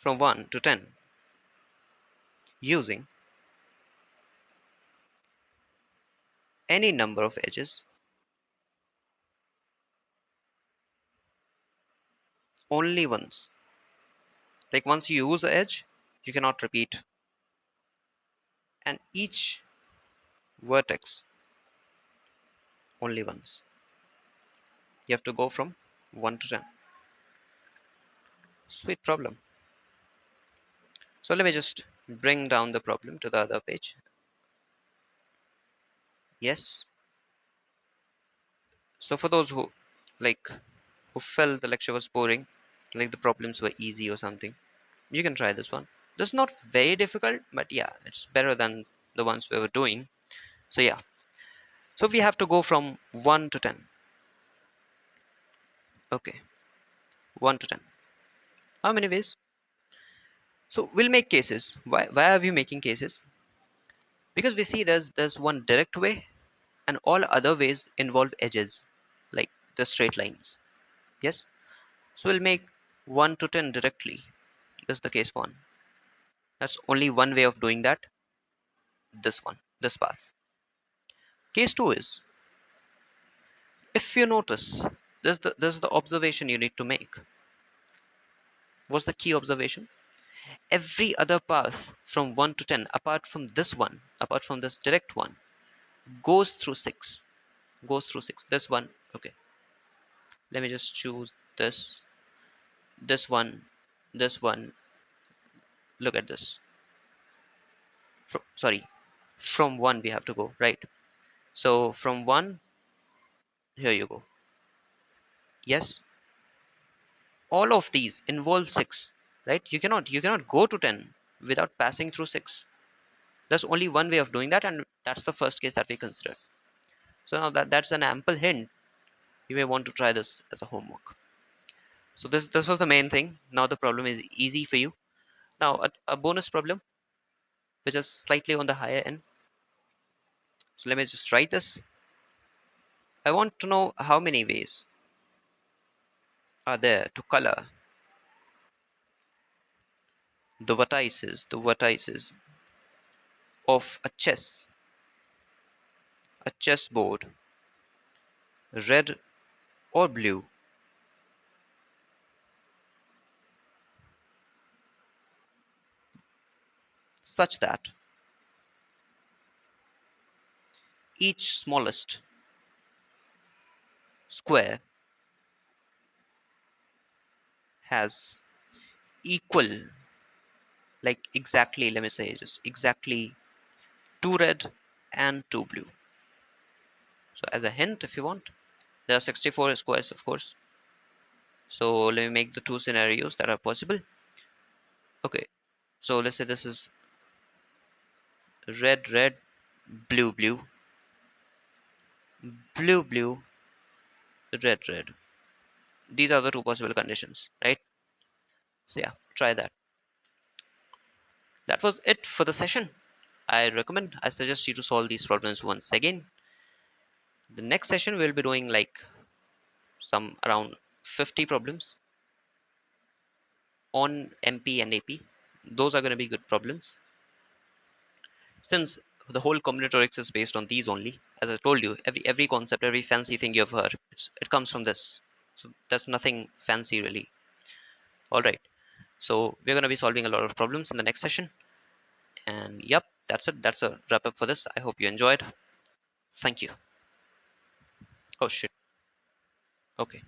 to 10 using any number of edges only once. Like once you use the edge, you cannot repeat, and each vertex only once. You have to go from 1 to 10. Sweet problem. So let me just bring down the problem to the other page. Yes. So for those who like who felt the lecture was boring, like the problems were easy or something, you can try this one. This is not very difficult, but yeah, it's better than the ones we were doing. So yeah. So we have to go from 1 to 10. Okay. 1 to 10. How many ways? So we'll make cases. Why are we making cases? Because we see there's one direct way, and all other ways involve edges, like the straight lines. Yes. So we'll make 1 to 10 directly. This is the case 1. That's only one way of doing that. This one, this path. Case 2 is, if you notice, there's the observation you need to make. What's the key observation? Every other path from 1 to 10, apart from this direct one, goes through 6. Goes through 6. This one, okay. Let me just choose this one, this one. Look at this. Sorry, from 1 we have to go, right? So from 1, here you go. Yes, all of these involve 6, right? You cannot go to 10 without passing through 6. There's only one way of doing that, and that's the first case that we consider. So now that's an ample hint. You may want to try this as a homework. So this was the main thing. Now the problem is easy for you. Now a bonus problem which is slightly on the higher end. So let me just write this. I want to know how many ways are there to color the vertices of a chessboard, red or blue, such that each smallest square has equal, like exactly, let me say just exactly 2 red and 2 blue. So as a hint, if you want, there are 64 squares, of course. So let me make the two scenarios that are possible. Okay, so let's say this is red, red, blue, blue, blue, blue, red, red. These are the two possible conditions, right? So yeah, try that. That was it for the session. I suggest you to solve these problems once again. The next session we'll be doing like some around 50 problems on MP and AP. Those are going to be good problems. Since the whole combinatorics is based on these only, as I told you, every concept, every fancy thing you've heard, it comes from this. So there's nothing fancy really. All right. So we're going to be solving a lot of problems in the next session. And yep, that's it. That's a wrap up for this. I hope you enjoyed. Thank you. Oh shit. Okay.